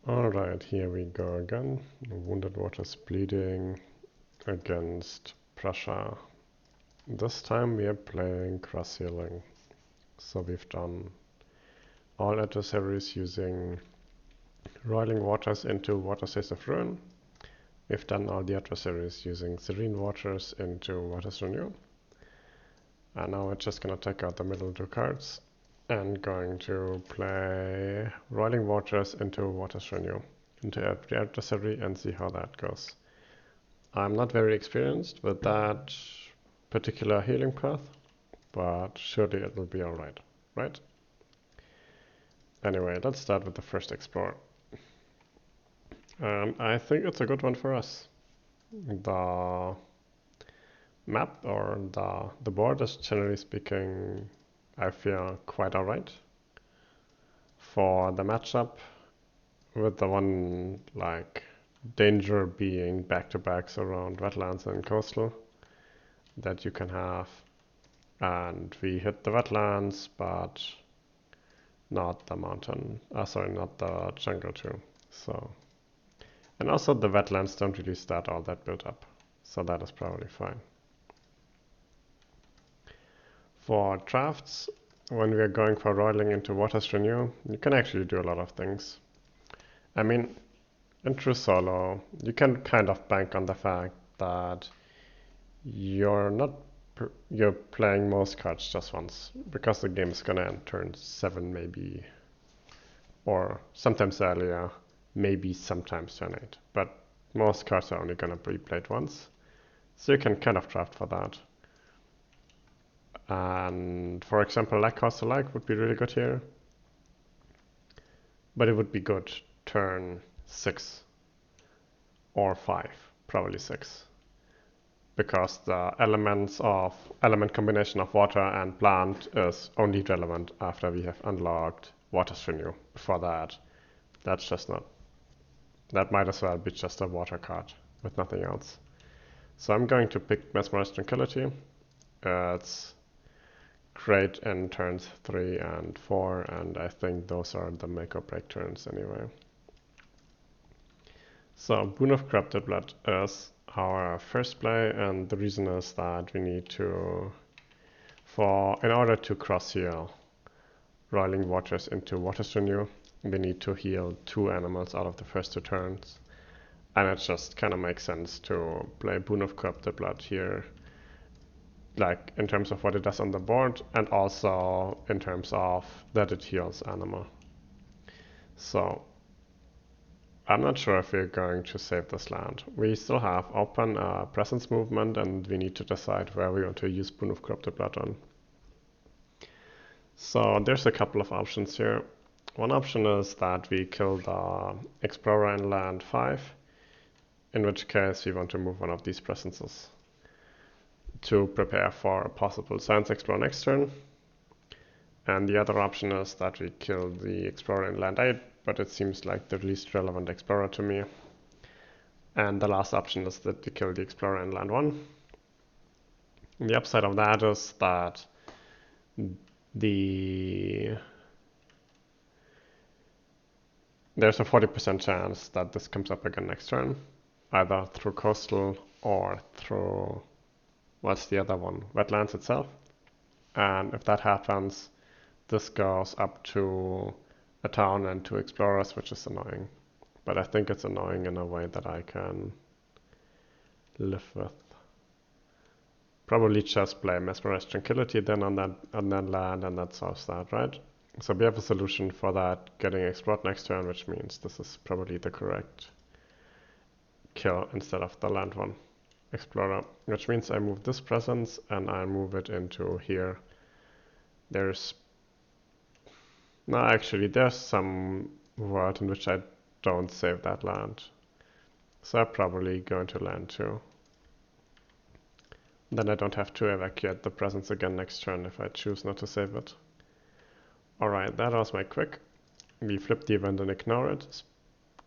Alright, here we go again. Wounded Waters Bleeding against Prussia. This time we are playing cross healing. So we've done all adversaries using Roiling Waters into Waterstays of Ruin. We've done all the adversaries using Serene Waters into Waters Renew. And now we're just gonna take out the middle two cards and going to play Roiling Waters into Waters Renew into every adversary and see how that goes. I'm not very experienced with that particular healing path, but surely it will be alright, right? Anyway, let's start with the first Explorer. And I think it's a good one for us. The map or the board is generally speaking, I feel quite alright. For the matchup, with the one like danger being back-to-backs around wetlands and coastal that you can have, and we hit the wetlands but not the mountain, sorry, not the jungle too. So, and also the wetlands don't really start all that built up, so that is probably fine. For drafts, when we are going for roiling into Waters Renew, you can actually do a lot of things. I mean, in true solo, you can kind of bank on the fact that you're playing most cards just once, because the game is gonna end turn 7 maybe, or sometimes earlier, maybe sometimes turn 8, but most cards are only gonna be played once, so you can kind of draft for that. And for example, Like Cost Alike would be really good here, but it would be good turn 6 or 5, probably 6. Because the element combination of water and plant is only relevant after we have unlocked Waters Renew. Before that, that's just not. That might as well be just a water card with nothing else. So I'm going to pick Mesmerized Tranquility. It's great in turns 3 and 4, and I think those are the make or break turns anyway. So Boon of Corrupted Blood is our first play, and the reason is that we need to, in order to cross heal Roiling Waters into Waters Renew, we need to heal 2 animals out of the first 2 turns. And it just kind of makes sense to play Boon of Corrupted Blood here, like in terms of what it does on the board, and also in terms of that it heals animal. So I'm not sure if we're going to save this land. We still have open presence movement, and we need to decide where we want to use Boon of Corrupted Blood on. So there's a couple of options here. One option is that we kill the Explorer in land 5, in which case we want to move one of these presences to prepare for a possible Science Explorer next turn. And the other option is that we kill the Explorer in land 8, but it seems like the least relevant Explorer to me. And the last option is that we kill the Explorer in land 1. And the upside of that is that there's a 40% chance that this comes up again next turn, either through coastal or through, what's the other one, wetlands itself. And if that happens, this goes up to a town and 2 explorers, which is annoying. But I think it's annoying in a way that I can live with. Probably just play Mesmerized Tranquility then on that land, and that solves that, right? So we have a solution for that getting explored next turn, which means this is probably the correct kill instead of the land 1 explorer, which means I move this presence and I move it into here. There's some world in which I don't save that land, so I'm probably going to land 2. Then I don't have to evacuate the presence again next turn if I choose not to save it. Alright, that was my quick. We flip the event and ignore it.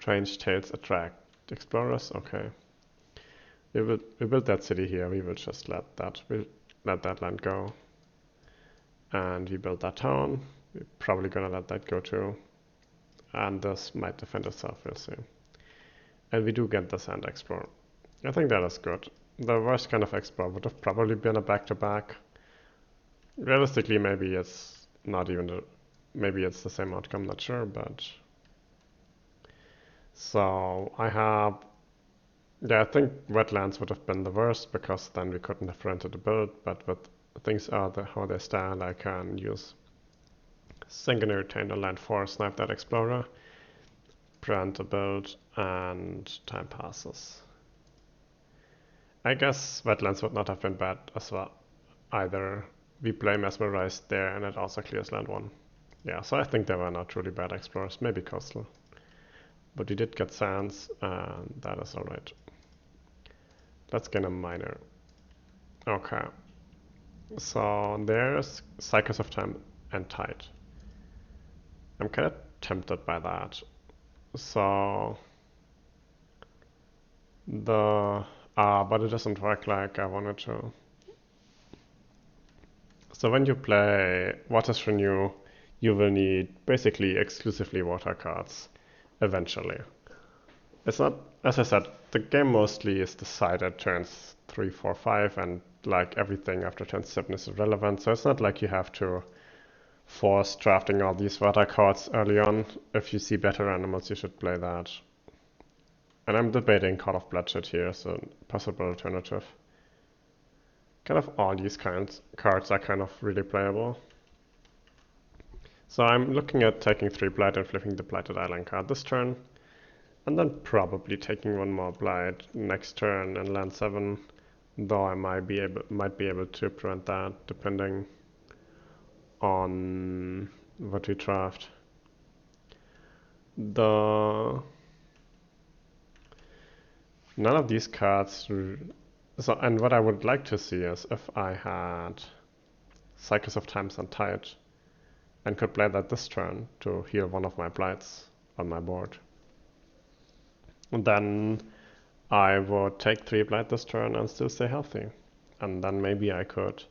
Strange Tales attract explorers, okay. We built that city here, we will just let that land go. And we built that town, we're probably gonna let that go too. and this might defend itself, we'll see. And we do get the Sand Explorer. I think that is good. The worst kind of Explorer would have probably been a back-to-back. Realistically, maybe it's not even maybe it's the same outcome, not sure, but... So, I have... Yeah, I think Wetlands would have been the worst, because then we couldn't have rented a build, but with things are how they stand, I can use Sink and Retain on land 4, snipe that Explorer, prevent a build, and time passes. I guess Wetlands would not have been bad as well either. We play Mesmerized there, and it also clears land 1. Yeah, so I think they were not truly bad Explorers, maybe Coastal. But we did get Sands, and that is alright. Let's get a Miner. Okay. So there's Cycles of Time and Tide. I'm kind of tempted by that. So... but it doesn't work like I wanted to. So when you play Waters Renew, you will need basically exclusively water cards eventually. It's not, as I said, the game mostly is decided turns 3, 4, 5, and like everything after turn 7 is irrelevant, so it's not like you have to force drafting all these water cards early on. If you see better animals, you should play that. And I'm debating Call of Bloodshed here as a possible alternative. Kind of all these cards are kind of really playable. So I'm looking at taking 3 Blight and flipping the Blighted Island card this turn. And then probably taking 1 more Blight next turn and land 7. Though I might be able to prevent that depending on what we draft. None of these cards... So, and what I would like to see is if I had Cycles of Times and Tide and could play that this turn to heal 1 of my Blights on my board. And then I would take 3 Blight this turn and still stay healthy. And then maybe I could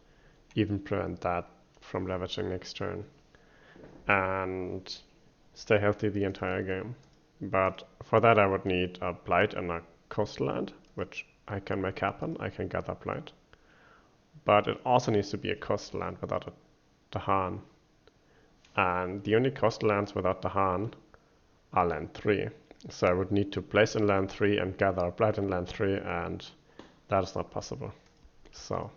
even prevent that from ravaging next turn and stay healthy the entire game. But for that I would need a Blight and a coastal land, which I can make happen. I can gather Blight. But it also needs to be a coastal land without a Dahan. And the only coastal lands without Dahan are land 3. So I would need to place in land 3 and gather Blight in land 3, and that is not possible. So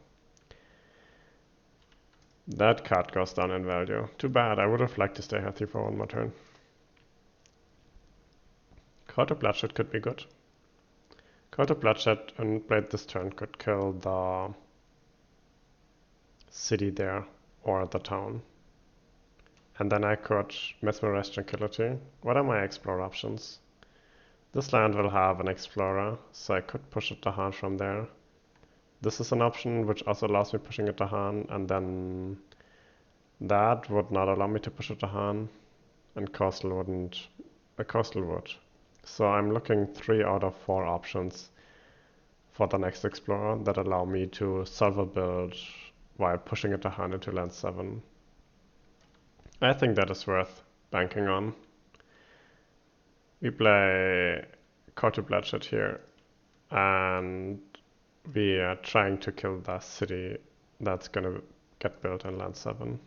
that card goes down in value. Too bad, I would have liked to stay healthy for 1 more turn. Call to Bloodshed could be good. Call to Bloodshed and Blade this turn could kill the city there or the town. And then I could Mesmerize Tranquility. What are my Explorer options? This land will have an Explorer, so I could push it to Han from there. This is an option which also allows me pushing it to Han, and then that would not allow me to push it to Han, and Coastal wouldn't. A Coastal would. So I'm looking 3 out of 4 options for the next Explorer that allow me to solve a build while pushing it to Han into land 7. I think that is worth banking on. We play Call to Bloodshed here, and we are trying to kill the city that's gonna get built in land 7.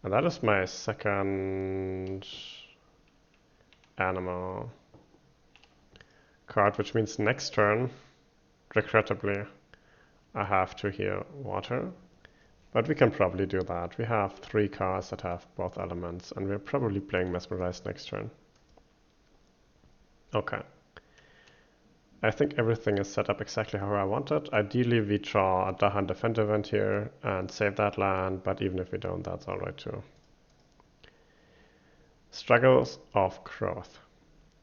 And that is my second animal card, which means next turn, regrettably, I have to heal water. But we can probably do that. We have 3 cards that have both elements, and we're probably playing Mesmerize next turn. Okay. I think everything is set up exactly how I want it. Ideally, we draw a Dahan Defend event here and save that land, but even if we don't, that's alright too. Struggles of Growth.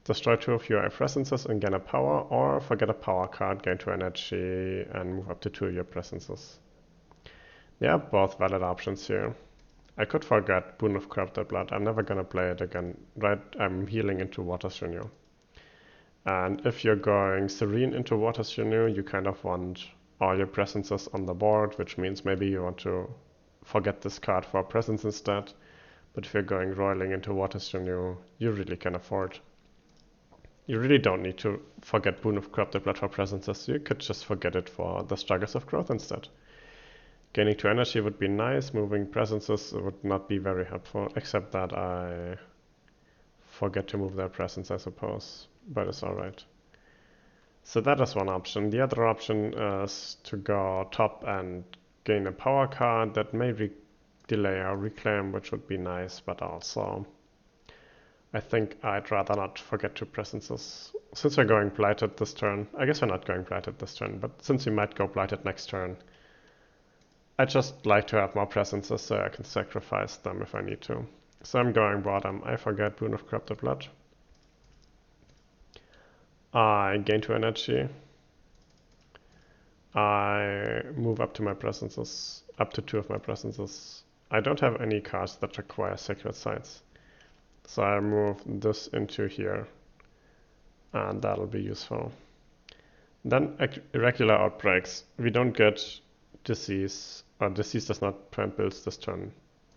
Destroy 2 of your presences and gain a power, or forget a power card, gain 2 energy, and move up to 2 of your presences. Yeah, both valid options here. I could forget Boon of Corrupted Blood. I'm never gonna play it again. Right, I'm healing into Waters Renew. And if you're going Serene into Waters Renew, you kind of want all your presences on the board, which means maybe you want to forget this card for a presence instead. But if you're going Roiling into Waters Renew, you really can afford. You really don't need to forget Boon of Corrupted Blood for presences. You could just forget it for the Struggles of Growth instead. Gaining 2 energy would be nice. Moving presences would not be very helpful, except that I forget to move their presence, I suppose. But it's alright. So that is one option. The other option is to go top and gain a power card that may delay our reclaim, which would be nice, but also I think I'd rather not forget 2 presences. Since we're going Blighted this turn, I guess we're not going Blighted this turn, but since we might go Blighted next turn, I'd just like to have more presences so I can sacrifice them if I need to. So I'm going bottom. I forget Boon of Corrupted Blood. I gain 2 energy. I move up to my presences, up to 2 of my presences. I don't have any cards that require Sacred Sites. So I move this into here, and that'll be useful. Then Irregular Outbreaks. We don't get Disease, or Disease does not prevent builds this turn,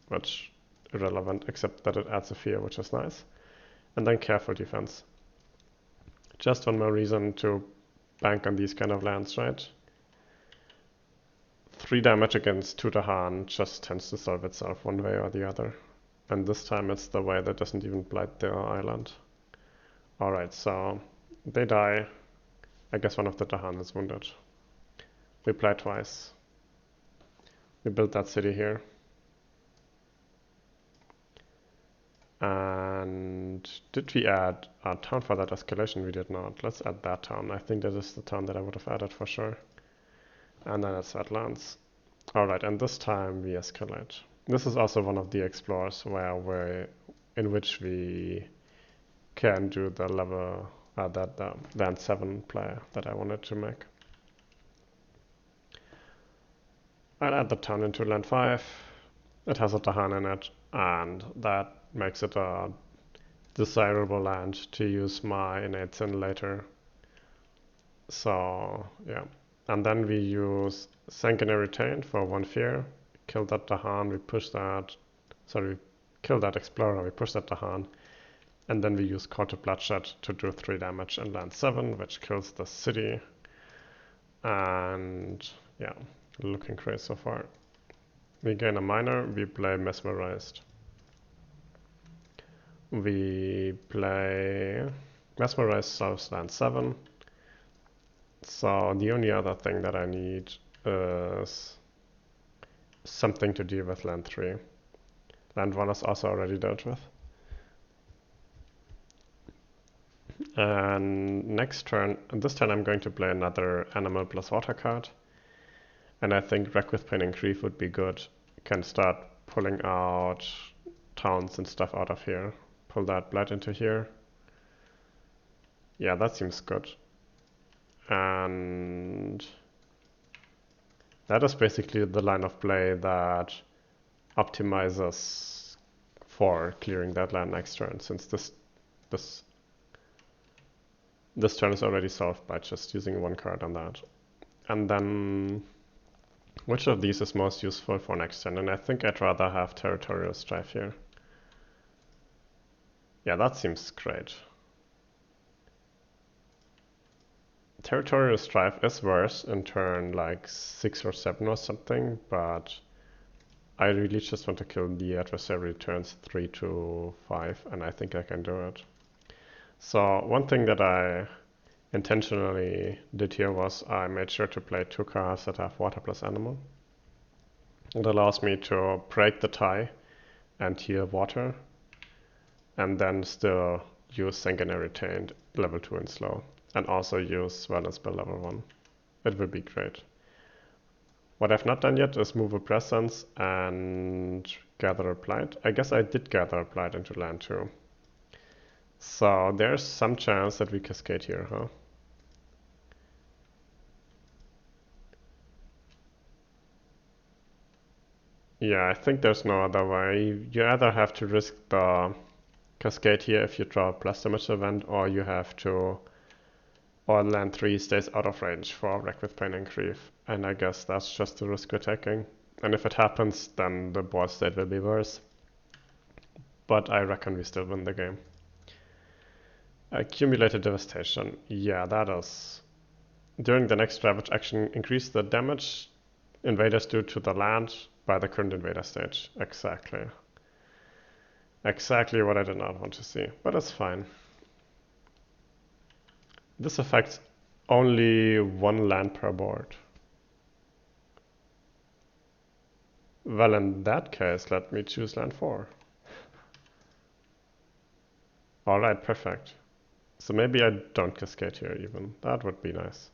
which is irrelevant, except that it adds a fear, which is nice. And then Careful Defense. Just one more reason to bank on these kind of lands, right? 3 damage against Tutahan just tends to solve itself one way or the other. And this time it's the way that doesn't even blight their island. Alright, so they die. I guess one of the Tahan is wounded. We play twice. We built that city here. And did we add a town for that escalation? We did not. Let's add that town. I think that is the town that I would have added for sure. And then it's Atlantis. Alright, and this time we escalate. This is also one of the explorers in which we can do the level the land 7 play that I wanted to make. I'll add the town into land 5. It has a Tahan in it, and that makes it a desirable land to use my innate sin later. So yeah, and then we use Sanguinary Taint for 1 fear. Kill that Tahan, we push that. Sorry, we kill that Explorer, we push that Tahan. And then we use Call to Bloodshed to do 3 damage in land 7, which kills the city. And yeah, looking great so far. We gain a minor, we play Mesmerized. We play Mesmerized solves land 7. So the only other thing that I need is something to deal with land 3. Land 1 is also already dealt with. And next turn, this turn I'm going to play another Animal plus Water card. And I think Wreck with Pain and Grief would be good. Can start pulling out towns and stuff out of here. Pull that Blight into here. Yeah, that seems good. And that is basically the line of play that optimizes for clearing that land next turn, since this turn is already solved by just using 1 card on that. And then which of these is most useful for next turn? And I think I'd rather have Territorial Strife here. Yeah, that seems great. Territorial Strife is worse in turn like 6 or 7 or something, but I really just want to kill the adversary turns 3 to 5, and I think I can do it. So one thing that I intentionally did here was I made sure to play 2 cards that have Water plus Animal. It allows me to break the tie and heal water, and then still use Sanguinary Taint level 2 and slow, and also use Wellness Spell level 1. It will be great. What I've not done yet is move a Presence and gather a Blight. I guess I did gather a Blight into land 2. So there's some chance that we cascade here, huh? Yeah, I think there's no other way. You either have to risk the cascade here if you draw a plus damage event, or you have to, or land 3 stays out of range for Wreck with Pain and Grief. And I guess that's just the risk we're taking. And if it happens, then the board state will be worse. but I reckon we still win the game. Accumulated devastation. Yeah, that is. During the next ravage action, increase the damage invaders do to the land by the current invader stage. Exactly. Exactly what I did not want to see, but it's fine. This affects only one land per board. Well, in that case, let me choose land 4. Alright, perfect. So maybe I don't cascade here even. That would be nice.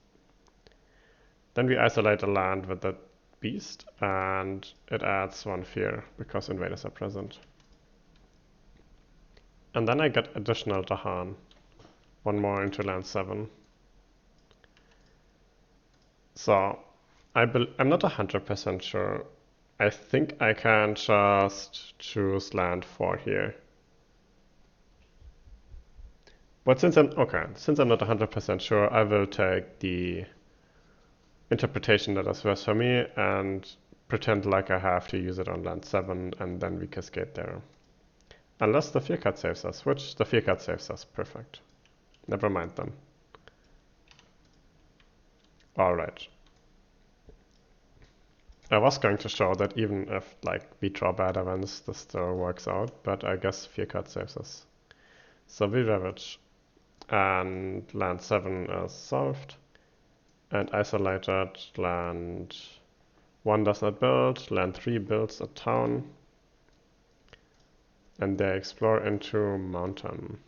Then we isolate a land with the beast, and it adds 1 fear because invaders are present. And then I get additional Dahan. 1 more into land 7. So I'm not 100% sure. I think I can just choose land 4 here. But since I'm not 100% sure, I will take the interpretation that is worse for me and pretend like I have to use it on land 7 and then we cascade there. Unless the fear card saves us, which the fear card saves us. Perfect. Never mind then. Alright. I was going to show that even if we draw bad events, this still works out, but I guess fear card saves us. So we ravage, and land 7 is solved, and isolated. Land 1 does not build, land 3 builds a town, and they explore into mountain.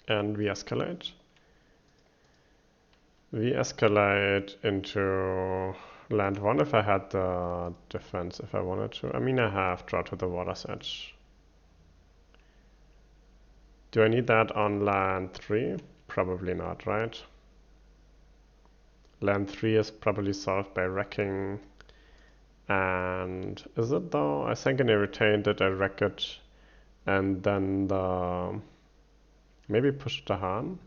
And we escalate. We escalate into land 1 if I had the defense, if I wanted to. I mean, I have draw to the water's edge. Do I need that on land 3? Probably not, right? Land 3 is probably solved by wrecking. And is it though? I think I retained it, I wreck it, and then maybe push the Han?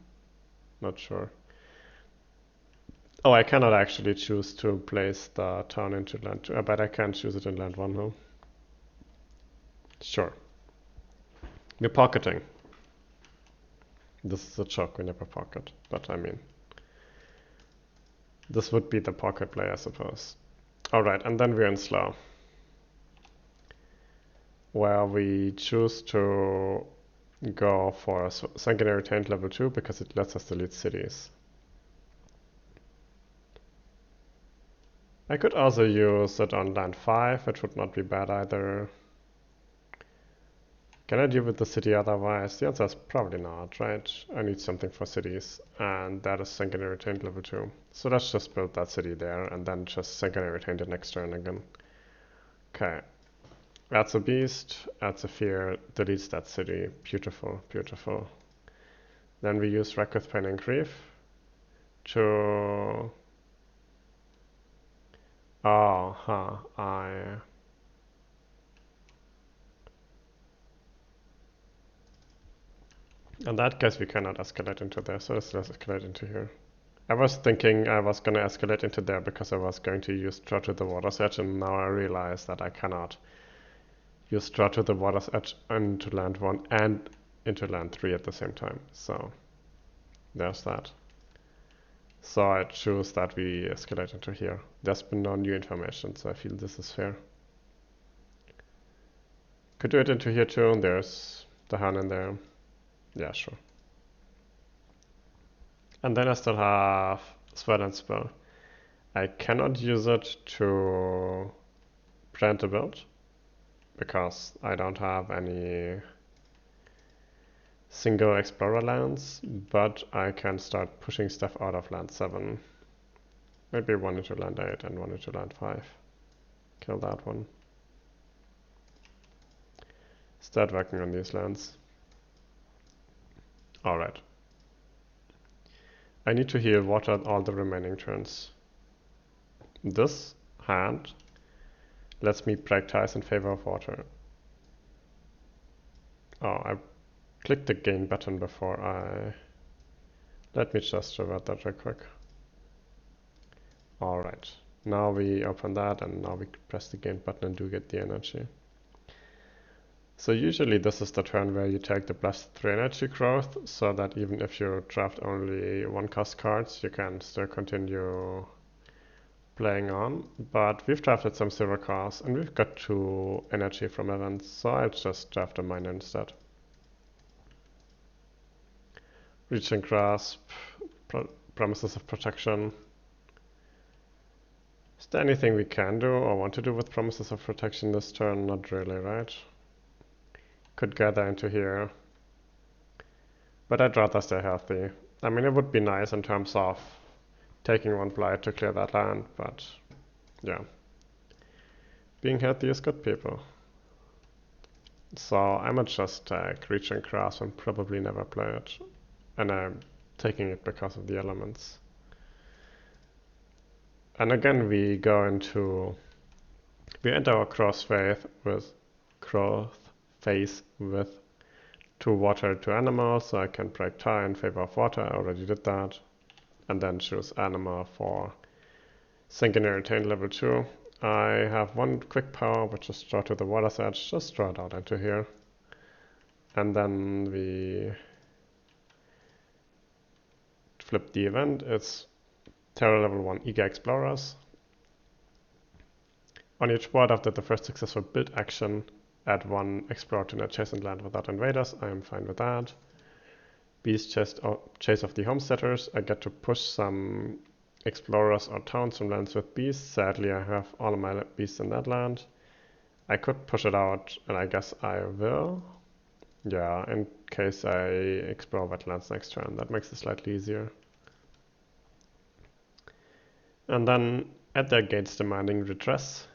Not sure. Oh, I cannot actually choose to place the town into land 2. I bet I can choose it in land 1 though. Sure. We're pocketing. This is a joke, we never pocket, but I mean, this would be the pocket play, I suppose. Alright, and then we're in slow, where we choose to go for a sanguinary taint level 2 because it lets us delete cities. I could also use it on land 5, which would not be bad either. Can I deal with the city otherwise? The answer is probably not, right? I need something for cities, and that is sanguinary taint level 2. So let's just build that city there, and then just sanguinary taint it next turn again. Okay. Adds a beast, adds a fear, deletes that city. Beautiful, beautiful. Then we use Wreck with Pain and Grief to... Oh, huh, in that case, we cannot escalate into there, so let's escalate into here. I was thinking I was gonna escalate into there because I was going to use Draw to the Water's Edge, and now I realize that I cannot use Draw to the Water's Edge into land 1 and into land 3 at the same time. So there's that. So I choose that we escalate into here. There's been no new information, so I feel this is fair. Could do it into here too, and there's the Han in there. Yeah, sure. And then I still have Sweat and Spell. I cannot use it to plant a build because I don't have any single explorer lands, but I can start pushing stuff out of land 7. Maybe 1 into land 8 and 1 into land 5. Kill that one. Start working on these lands. Alright. I need to heal water all the remaining turns. This hand lets me break ties in favor of water. Oh, I clicked the gain button before I... Let me just revert that real quick. Alright, now we open that and now we press the gain button and do get the energy. So usually this is the turn where you take the +3 energy growth, so that even if you draft only 1-cost cards, you can still continue playing on. But we've drafted some 0 cost, and we've got 2 energy from events, so I'll just draft a miner instead. Reaching Grasp, Promises of Protection. Is there anything we can do or want to do with Promises of Protection this turn? Not really, right? Could gather into here. But I'd rather stay healthy. I mean, it would be nice in terms of taking 1 blight to clear that land, but yeah. Being healthy is good, people. So I might just take Reaching Grasp and probably never play it. And I'm taking it because of the elements. And again, we enter our growth phase with 2 water, 2 animals, so I can break tie in favor of water. I already did that. And then choose animal for Sanguinary Taint level 2. I have 1 quick power, which is draw to the water's edge. Just draw it out into here. And then we flip the event. It's Terror level 1 Eager Explorers. On each board after the first successful build action, add 1 explorer to an adjacent land without invaders. I am fine with that. Beast Chase of the Homesteaders. I get to push some explorers or towns from lands with beasts. Sadly, I have all of my beasts in that land. I could push it out, and I guess I will. Yeah, in case I explore wetlands next turn. That makes it slightly easier. And then at their gates demanding redress.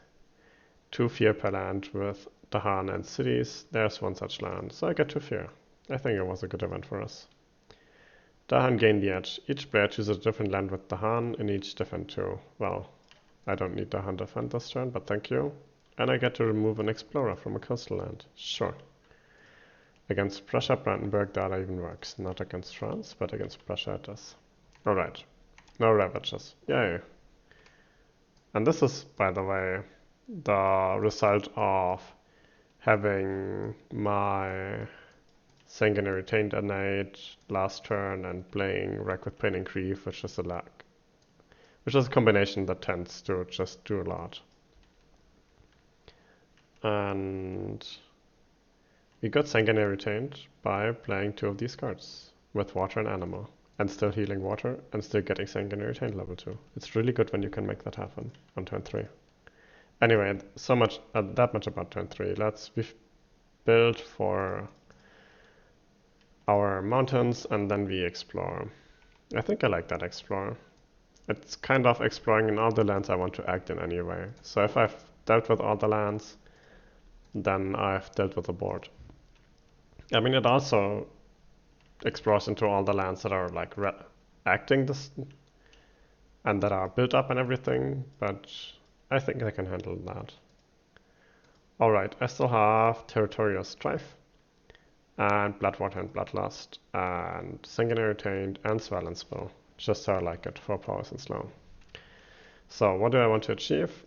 2 fear per land with Dahan and cities. There's 1 such land, so I get 2 fear. I think it was a good event for us. Dahan gain the edge. Each player chooses a different land with Dahan, and each defend 2. Well, I don't need Dahan defend this turn, but thank you. And I get to remove an explorer from a coastal land. Sure. Against Prussia, Brandenburg, that even works. Not against France, but against Prussia it does. Alright. No ravages. Yay. And this is, by the way, the result of having my Sanguinary Taint innate last turn and playing Wreck with Pain and Grief, which is a combination that tends to just do a lot. And we got Sanguinary Taint by playing 2 of these cards with water and animal, and still healing water and still getting Sanguinary Taint level 2. It's really good when you can make that happen on turn 3. Anyway, that much about turn 3. We've built for our mountains and then we explore. I think I like that explore. It's kind of exploring in all the lands I want to act in anyway. So if I've dealt with all the lands, then I've dealt with the board. I mean, it also explores into all the lands that are like acting this and that are built up and everything, but I think I can handle that. Alright, I still have Territorial Strife, and Bloodwater and Bloodlust, and Sanguinary Taint, and Swellensville. Just how I like it, 4 powers and slow. So what do I want to achieve?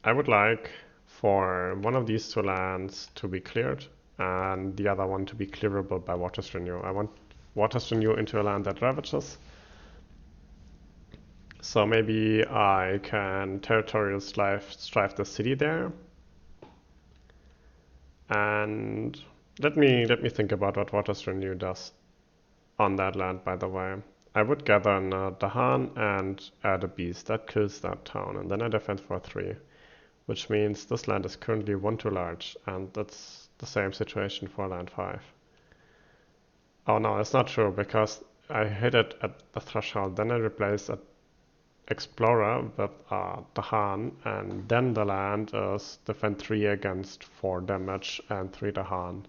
I would like for one of these 2 lands to be cleared, and the other one to be clearable by Water's Renew. I want Water's Renew into a land that ravages. So maybe I can Territorial Strife the city there. And let me think about what Water's Renew does on that land, by the way. I would gather in Dahan and add a beast. That kills that town, and then I defend for 3. Which means this land is currently 1 too large, and that's the same situation for land 5. Oh no, it's not true, because I hit it at the threshold, then I replace an explorer with Dahan, and then the land is defend 3 against 4 damage and 3 Dahan.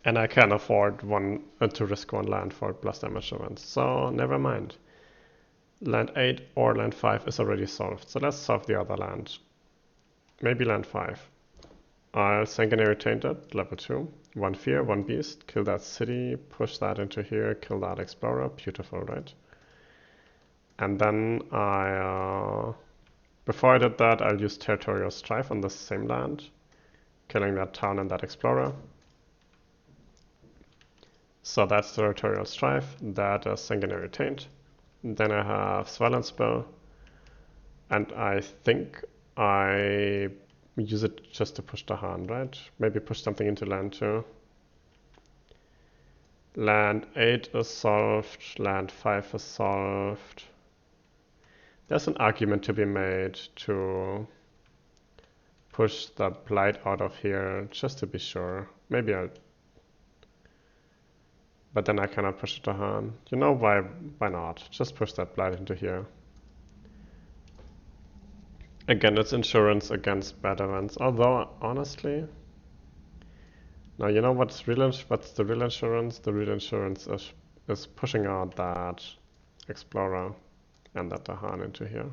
And I can afford to risk 1 land for plus damage events, so never mind. Land 8 or land 5 is already solved, so let's solve the other land. Maybe land 5. I'll Sanguinary Taint it, level 2. 1 fear, 1 beast, kill that city, push that into here, kill that explorer. Beautiful, right? And then before I did that, I'll use Territorial Strife on the same land. killing that town and that explorer. So that's territorial strife, that is sanguinary taint. Then I have Swell Spell, and I think I use it just to push the hand, right? Maybe push something into land too. Land 8 is solved, land 5 is solved. There's an argument to be made to push the blight out of here, just to be sure. Maybe I'll... But then I cannot push it to hand. You know, why not? Just push that blight into here. Again, it's insurance against bad events. Although, honestly... Now, you know what's the real insurance? The real insurance is pushing out that explorer and that Dahan into here.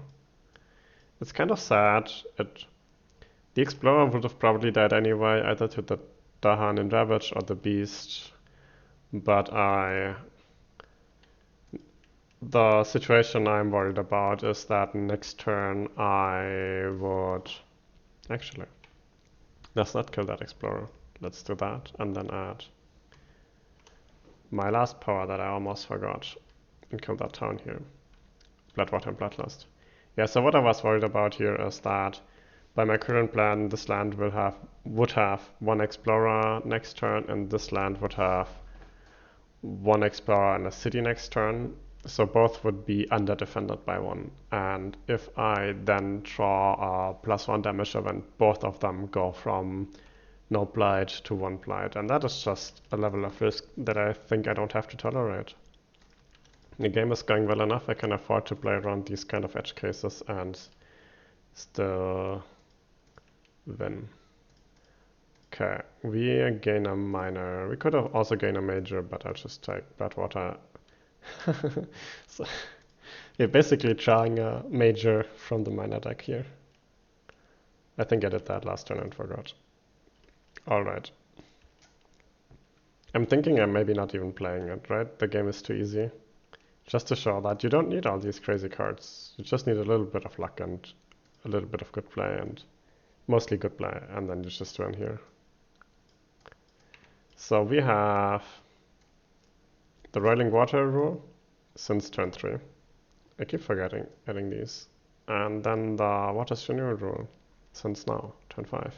It's kind of sad. The explorer would have probably died anyway, either to the Dahan in Ravage or the beast. But the situation I'm worried about is that next turn I would... Actually, let's not kill that explorer. Let's do that and then add my last power that I almost forgot and kill that town here. Bloodwater and Bloodlust. Yeah, so what I was worried about here is that by my current plan, this land would have one explorer next turn, and this land would have one explorer and a city next turn. So both would be under defended by one. And if I then draw a +1 damage event, both of them go from no blight to one blight. And that is just a level of risk that I think I don't have to tolerate. The game is going well enough, I can afford to play around these kind of edge cases and still win. Okay, we gain a minor. We could have also gained a major, but I'll just take Bloodwater. So you're basically drawing a major from the minor deck here. I think I did that last turn and forgot. Alright. I'm thinking I'm maybe not even playing it, right? The game is too easy. Just to show that you don't need all these crazy cards. You just need a little bit of luck and a little bit of good play, and mostly good play, and then you just win here. So we have the Roiling Water rule since turn 3. I keep forgetting adding these. And then the Water's Renewal rule since now, turn 5.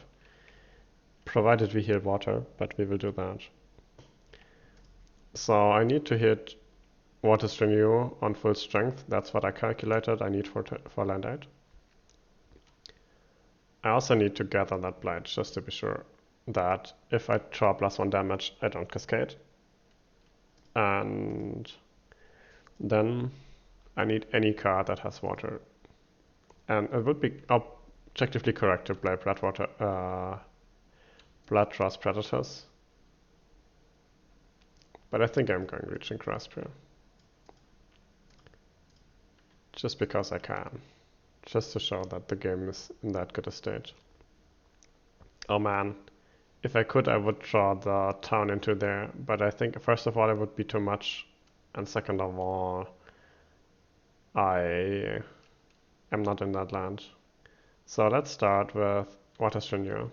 Provided we heal water, but we will do that. So I need to hit Water's Renew on full strength. That's what I calculated I need for land 8. I also need to gather that blight just to be sure that if I draw +1 damage, I don't cascade. And then I need any card that has water. And it would be objectively correct to play Bloodrust Predators. But I think I'm going Reaching Grasp here. Just because I can. Just to show that the game is in that good a state. Oh man. If I could, I would draw the town into there. But I think, first of all, it would be too much. And second of all, I am not in that land. So let's start with Water's Renew.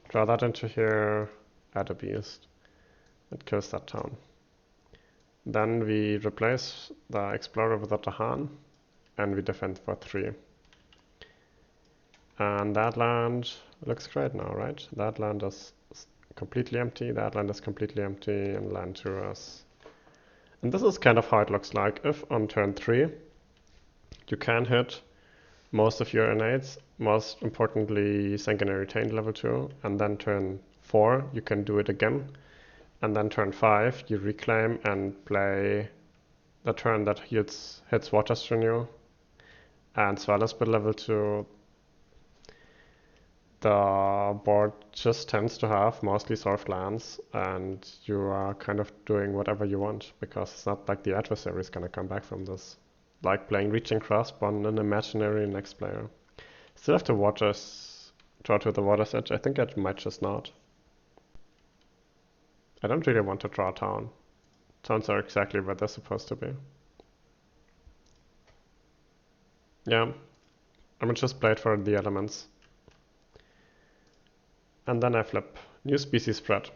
Draw that into here, add a beast. It kills that town. Then we replace the Explorer with a Dahan, and we defend for 3. And that land looks great now, right? That land is completely empty, that land is completely empty, and land 2 is... And this is kind of how it looks like. If on turn 3 you can hit most of your innate, most importantly Sanguinary Taint level 2, and then turn 4 you can do it again, and then turn 5 you reclaim and play the turn that hits Water's Renew and Swallow level 2. The board just tends to have mostly solved lands, and you are kind of doing whatever you want, because it's not like the adversary is gonna come back from this. Like playing Reaching Grasp on an imaginary next player. Still have to draw to the water's edge. I think I might just not. I don't really want to draw a town. Towns are exactly where they're supposed to be. Yeah, I would just play it for the elements. And then I flip. New species spread.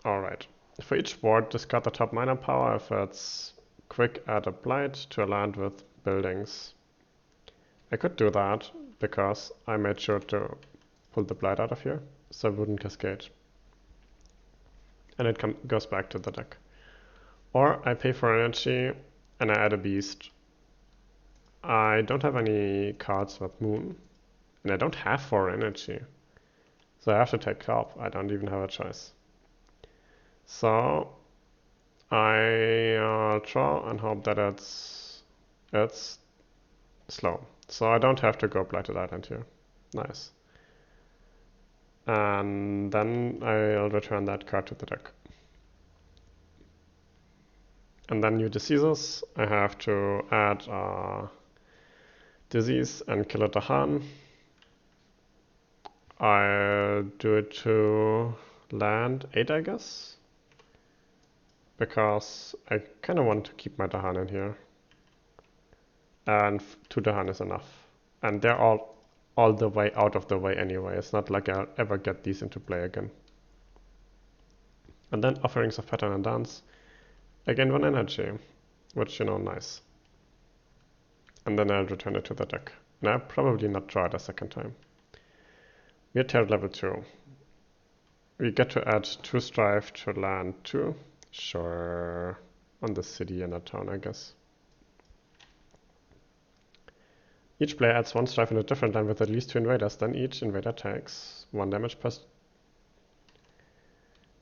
Alright. For each board, discard the top minor power if it's quick, add a blight to a land with buildings. I could do that because I made sure to pull the blight out of here so it wouldn't cascade. And it goes back to the deck. Or I pay for energy and I add a beast. I don't have any cards with moon and I don't have 4 energy. So I have to take top. I don't even have a choice. So I draw and hope that it's slow. So I don't have to go Blighted Island here. Nice. And then I'll return that card to the deck. And then new diseases. I have to add disease and kill a Dahan. I'll do it to land 8, I guess. Because I kind of want to keep my Dahan in here. And 2 Dahan is enough. And they're all the way out of the way anyway. It's not like I'll ever get these into play again. And then Offerings of Pattern and Dance. Again 1 energy, which, nice. And then I'll return it to the deck. And I'll probably not draw it a second time. We're tiered level 2. We get to add 2 strife to land 2. Sure. On the city and a town, I guess. Each player adds 1 strife in a different land with at least 2 invaders. Then each invader takes 1 damage per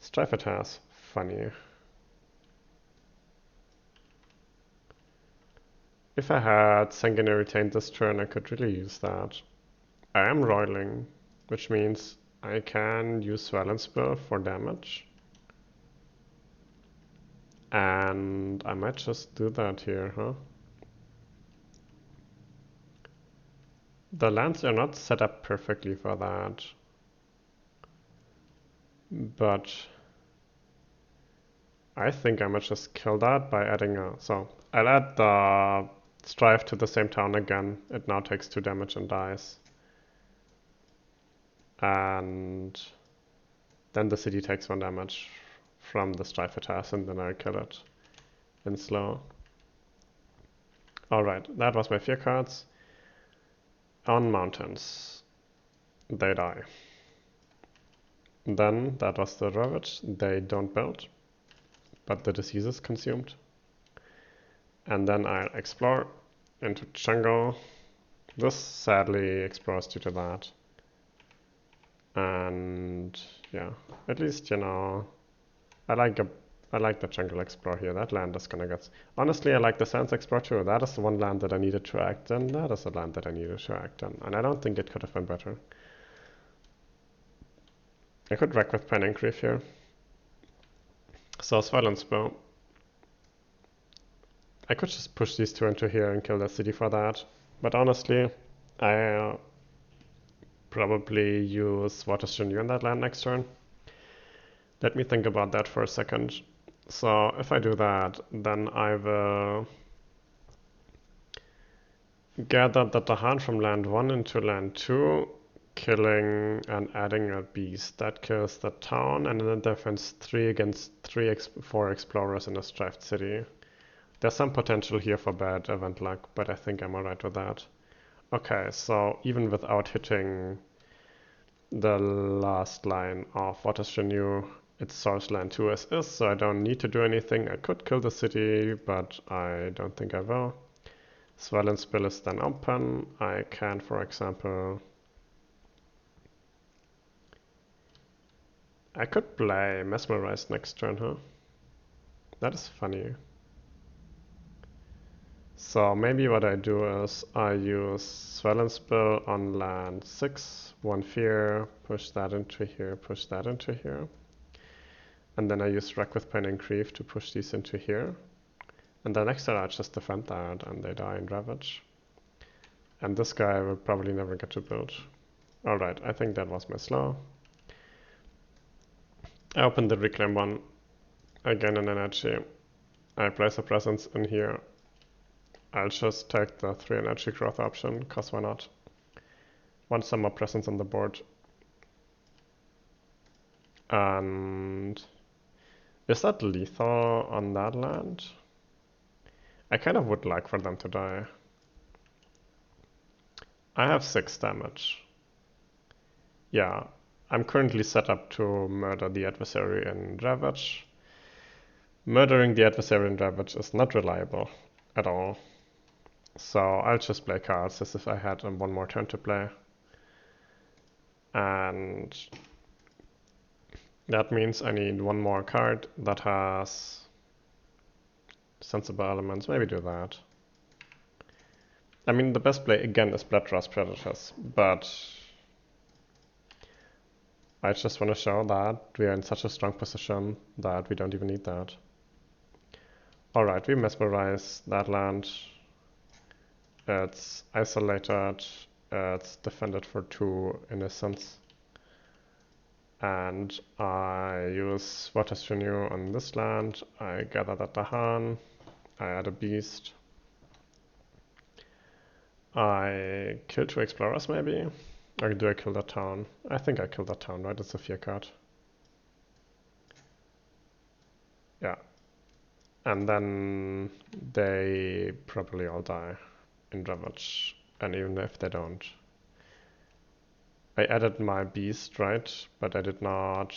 strife it has. Funny. If I had Sanguinary Taint this turn, I could really use that. I am roiling, which means I can use Swell Spell for damage. And I might just do that here, huh? The lands are not set up perfectly for that. But I think I might just kill that by adding a... So I'll add the strife to the same town again. It now takes 2 damage and dies. And then the city takes 1 damage from the strife it has, and then I'll kill it in slow. Alright, that was my 4 cards. On mountains, they die. Then that was the Ravage. They don't build, but the disease is consumed. And then I'll explore into jungle. This sadly explores due to that. And yeah, at least, I like the jungle explore here. That land is gonna get... Honestly, I like the sands explore too. That is the one land that I needed to act in. That is the land that I needed to act in. And I don't think it could have been better. I could wreck with Pen and Grief here. So Violence Bow. I could just push these 2 into here and kill the city for that. But honestly, I probably use Water's Renew in that land next turn. Let me think about that for a second. So if I do that, then I will gather the Dahan from land 1 into land 2, killing and adding a beast. That kills the town, and then defense 3 against 4 explorers in a strifed city. There's some potential here for bad event luck, but I think I'm alright with that. Okay, so even without hitting the last line of Water's Renew, it's source land 2 as is, so I don't need to do anything. I could kill the city, but I don't think I will. Swell Spill is then open. I can, for example... I could play Mesmerize next turn, huh? That is funny. So maybe what I do is I use Swell Spill on land 6, 1 fear, push that into here, push that into here. And then I use Wreck with Pen and Grief to push these into here. And the next turn I just defend that and they die in Ravage. And this guy will probably never get to build. Alright, I think that was my slow. I open the Reclaim one. I gain an energy. I place a presence in here. I'll just take the 3 energy growth option, cause why not? Want some more presence on the board. And is that lethal on that land? I kind of would like for them to die. I have 6 damage. Yeah, I'm currently set up to murder the adversary in Ravage. Murdering the adversary in Ravage is not reliable at all. So I'll just play cards as if I had one more turn to play. And that means I need one more card that has sensible elements. Maybe do that. I mean, the best play again is Bloodrust Predators, but I just want to show that we are in such a strong position that we don't even need that. Alright, we mesmerize that land. It's isolated, it's defended for 2 innocence. And I use Water's Renew on this land. I gather that Dahan. I add a beast. I kill 2 explorers maybe? Or do I kill that town? I think I kill that town, right? It's a fear card. Yeah. And then they probably all die in Ravage. And even if they don't. I added my beast, right? But I did not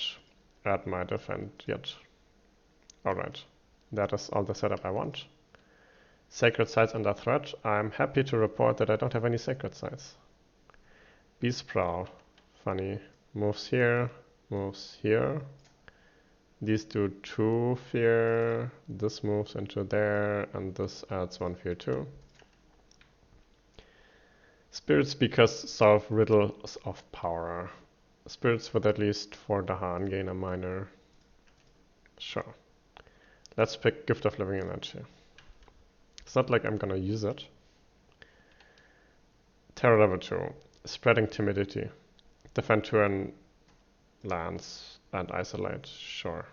add my defend yet. Alright. That is all the setup I want. Sacred sites under threat. I'm happy to report that I don't have any sacred sites. Beast Prowl. Funny. Moves here. Moves here. These do 2 fear. This moves into there. And this adds 1 fear too. Spirit Speakers solve riddles of power. Spirits with at least 4 Dahan gain a minor. Sure. Let's pick Gift of Living Energy. It's not like I'm gonna use it. Terror level 2. Spreading Timidity. Defend 2 and lands and isolate. Sure.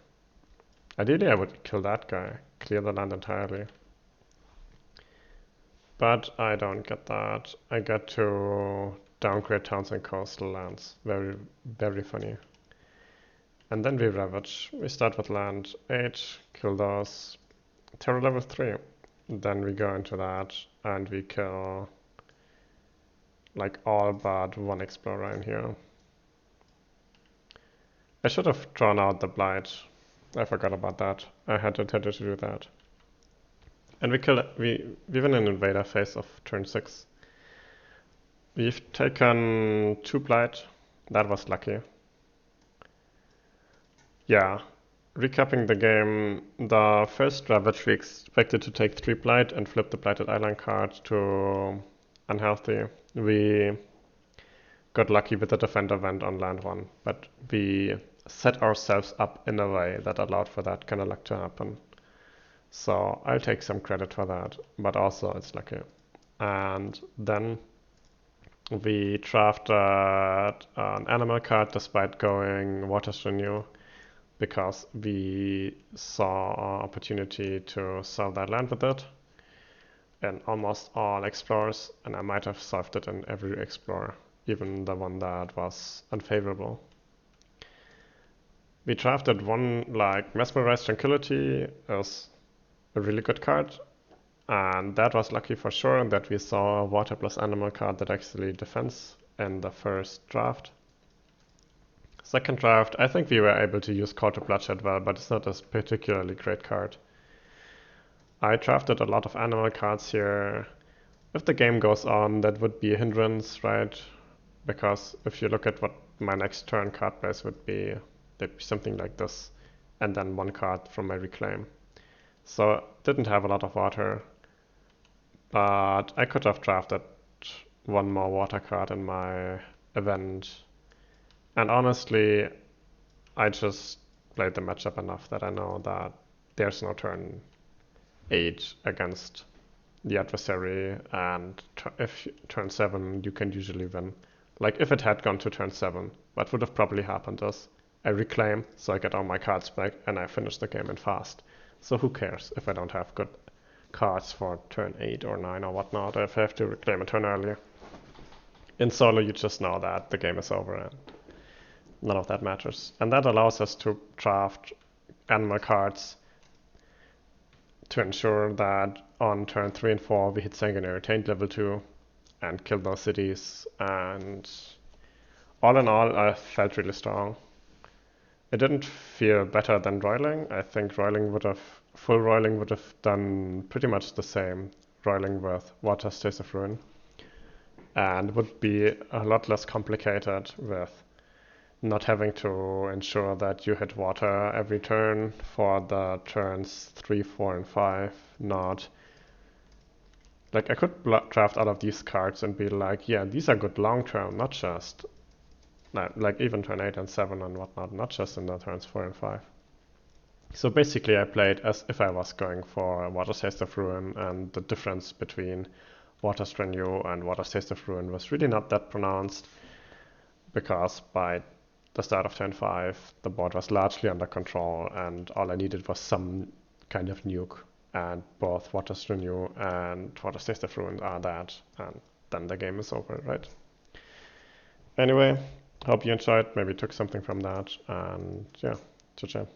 Ideally I would kill that guy. Clear the land entirely. But I don't get that. I get to downgrade towns and coastal lands. Very, very funny. And then we ravage. We start with land 8, kill those. Terror level 3. Then we go into that and we kill like all but 1 explorer in here. I should have drawn out the blight. I forgot about that. I had intended to do that. And we win an invader phase of turn 6. We've taken 2 blight. That was lucky. Yeah. Recapping the game, the first Ravage we expected to take 3 blight and flip the blighted island card to unhealthy. We got lucky with the defend event on land 1, but we set ourselves up in a way that allowed for that kind of luck to happen. So I'll take some credit for that, but also it's lucky. And then we drafted an animal card despite going Water's Renew, because we saw an opportunity to sell that land with it in almost all explorers, and I might have solved it in every explorer, even the one that was unfavorable. We drafted one like Mesmerized Tranquility as a really good card, and that was lucky for sure that we saw a water plus animal card that actually defends in the first draft. Second draft, I think we were able to use Call to Bloodshed well, but it's not a particularly great card. I drafted a lot of animal cards here. If the game goes on, that would be a hindrance, right? Because if you look at what my next turn card base would be, there'd be something like this, and then 1 card from my Reclaim. So didn't have a lot of water, but I could have drafted 1 more water card in my event. And honestly, I just played the matchup enough that I know that there's no turn 8 against the adversary, and if turn 7 you can usually win. Like if it had gone to turn 7, what would have probably happened is I reclaim, so I get all my cards back, and I finish the game in fast. So who cares if I don't have good cards for turn 8 or 9 or whatnot, if I have to reclaim a turn earlier. In solo you just know that the game is over and none of that matters. And that allows us to draft animal cards to ensure that on turn 3 and 4 we hit Sanguinary Taint level 2 and kill those cities. And all in all, I felt really strong. It didn't feel better than Roiling. I think full Roiling would have done pretty much the same. Roiling with Water Stays of Ruin. And would be a lot less complicated with not having to ensure that you hit water every turn for the turns 3, 4, and 5. Not like I could draft all of these cards and be like, yeah, these are good long term, not just like even turn 8 and 7 and whatnot, not just in the turns 4 and 5. So basically I played as if I was going for Water Taste of Ruin, and the difference between Water Renew and Water Taste of Ruin was really not that pronounced, because by the start of turn 5 the board was largely under control and all I needed was some kind of nuke, and both Water Renew and Water Taste of Ruin are that, and then the game is over, right? Anyway, hope you enjoyed, maybe took something from that, and yeah, ciao ciao.